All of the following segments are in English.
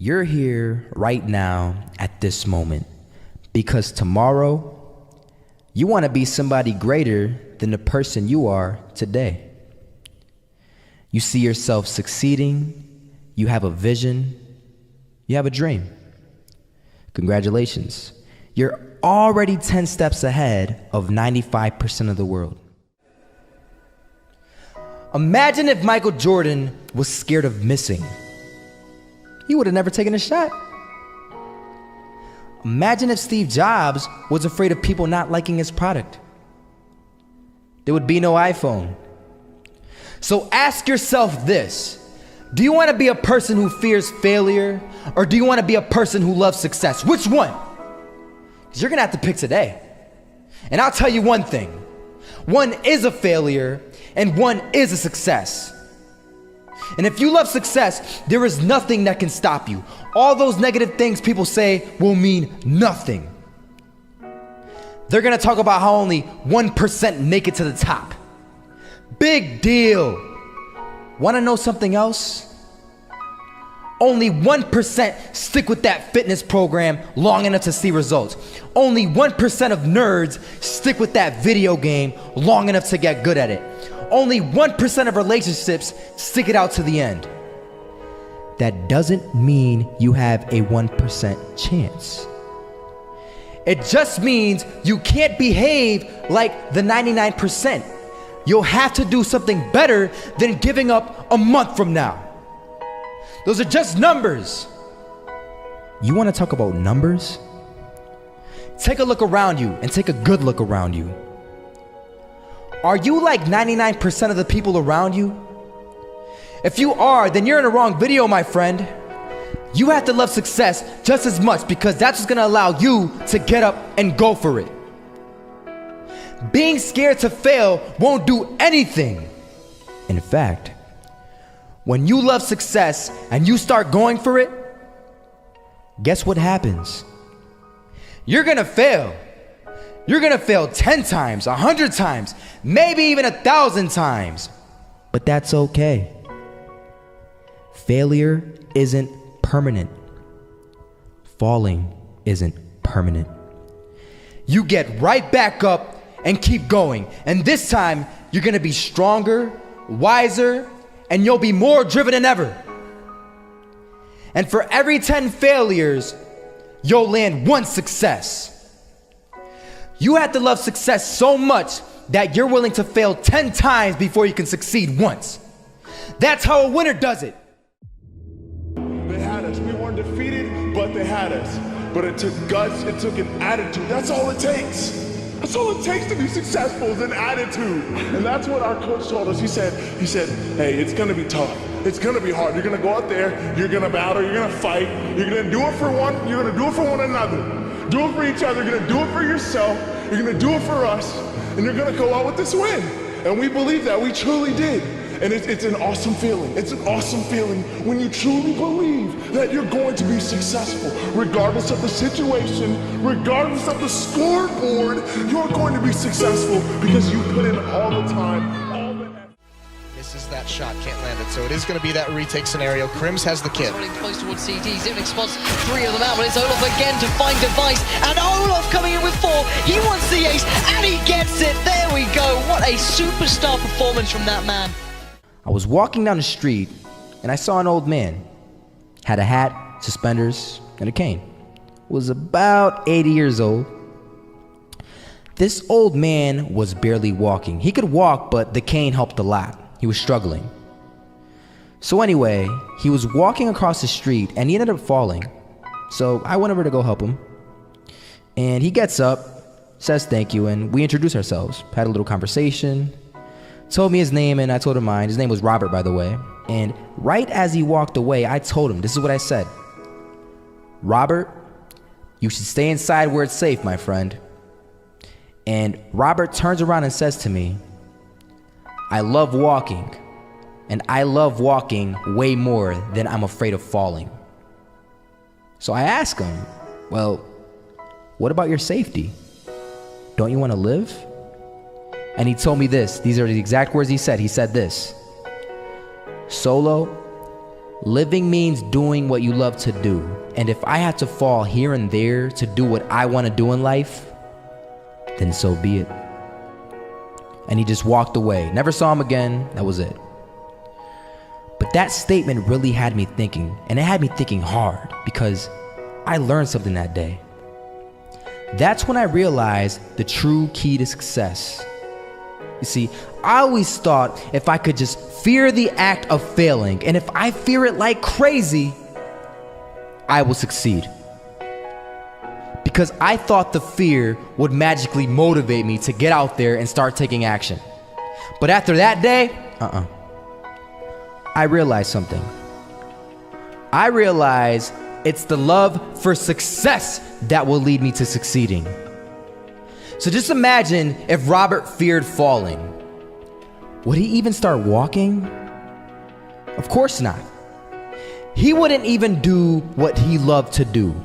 You're here right now at this moment because tomorrow you want to be somebody greater than the person you are today. You see yourself succeeding, you have a vision, you have a dream. Congratulations. You're already 10 steps ahead of 95% of the world. Imagine if Michael Jordan was scared of missing. He would have never taken a shot. Imagine if Steve Jobs was afraid of people not liking his product. There would be no iPhone. So ask yourself this: do you want to be a person who fears failure, or do you want to be a person who loves success? Which one? Because you're going to have to pick today. And I'll tell you one thing: one is a failure and one is a success. And if you love success, there is nothing that can stop you. All those negative things people say will mean nothing. They're gonna talk about how only 1% make it to the top. Big deal. Wanna know something else? Only 1% stick with that fitness program long enough to see results. Only 1% of nerds stick with that video game long enough to get good at it. Only 1% of relationships stick it out to the end. That doesn't mean you have a 1% chance. It just means you can't behave like the 99%. You'll have to do something better than giving up a month from now. Those are just numbers. You want to talk about numbers? Take a look around you and take a good look around you. Are you like 99% of the people around you? If you are, then you're in the wrong video, my friend. You have to love success just as much because that's what's gonna allow you to get up and go for it. Being scared to fail won't do anything. In fact, when you love success and you start going for it, guess what happens? You're gonna fail. You're gonna fail 10 times, 100 times, maybe even 1,000 times. But that's okay. Failure isn't permanent. Falling isn't permanent. You get right back up and keep going. And this time, you're gonna be stronger, wiser, and you'll be more driven than ever. And for every 10 failures, you'll land one success. You have to love success so much that you're willing to fail 10 times before you can succeed once. That's how a winner does it. They had us. We weren't defeated, but they had us. But it took guts, it took an attitude. That's all it takes. That's all it takes to be successful is an attitude. And that's what our coach told us. He said, hey, it's gonna be tough. It's gonna be hard. You're gonna go out there, you're gonna battle, you're gonna fight, you're gonna do it for one, you're gonna do it for one another. Do it for each other, you're gonna do it for yourself, you're gonna do it for us, and you're gonna go out with this win. And we believe that, we truly did. And it's an awesome feeling. It's an awesome feeling when you truly believe that you're going to be successful. Regardless of the situation, regardless of the scoreboard, you're going to be successful because you put in all the time, all the effort. Misses that shot, can't land it. So it is going to be that retake scenario. Crims has the kid. Running close towards CT, Zivnik spots 3 of them out, but it's Olaf again to find Device, and Olaf coming in with 4. He wants the ace, and he gets it. There we go. What a superstar performance from that man. I was walking down the street and I saw an old man. Had a hat, suspenders, and a cane. Was about 80 years old. This old man was barely walking. He could walk, but the cane helped a lot. He was struggling. So anyway, he was walking across the street and he ended up falling. So I went over to go help him. And he gets up, says thank you, and we introduced ourselves. Had a little conversation. Told me his name and I told him mine. His name was Robert, by the way. And right as he walked away, I told him, this is what I said. Robert, you should stay inside where it's safe, my friend. And Robert turns around and says to me, I love walking, and I love walking way more than I'm afraid of falling. So I asked him, well, what about your safety? Don't you want to live? And he told me this. These are the exact words he said. He said this: Solo, Living means doing what you love to do. And if I had to fall here and there to do what I want to do in life, then so be it. And he just walked away. Never saw him again. That was it. But that statement really had me thinking, and it had me thinking hard, because I learned something that day. That's when I realized the true key to success. You see, I always thought if I could just fear the act of failing, and if I fear it like crazy, I will succeed. Because I thought the fear would magically motivate me to get out there and start taking action. But after that day, I realized something. I realized it's the love for success that will lead me to succeeding. So just imagine if Robert feared falling. Would he even start walking? Of course not. He wouldn't even do what he loved to do.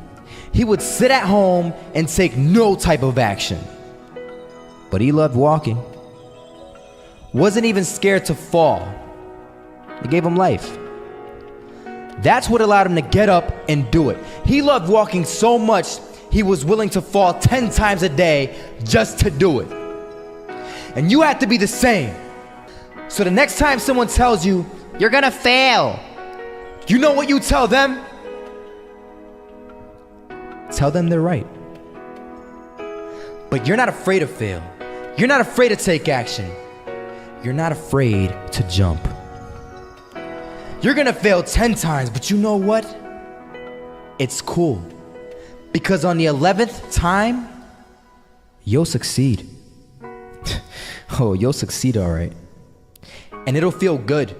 He would sit at home and take no type of action. But he loved walking. Wasn't even scared to fall. It gave him life. That's what allowed him to get up and do it. He loved walking so much, he was willing to fall 10 times a day just to do it. And you have to be the same. So the next time someone tells you, you're gonna fail, you know what you tell them? Tell them they're right. But you're not afraid to fail. You're not afraid to take action. You're not afraid to jump. You're gonna fail 10 times, but you know what? It's cool. Because on the 11th time, you'll succeed. Oh, you'll succeed, all right. And it'll feel good.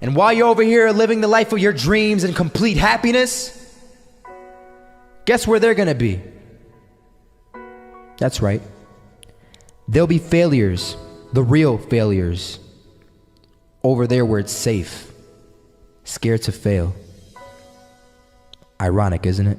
And while you're over here living the life of your dreams and complete happiness, guess where they're gonna be? That's right. They'll be failures, the real failures. Over there where it's safe, scared to fail. Ironic, isn't it?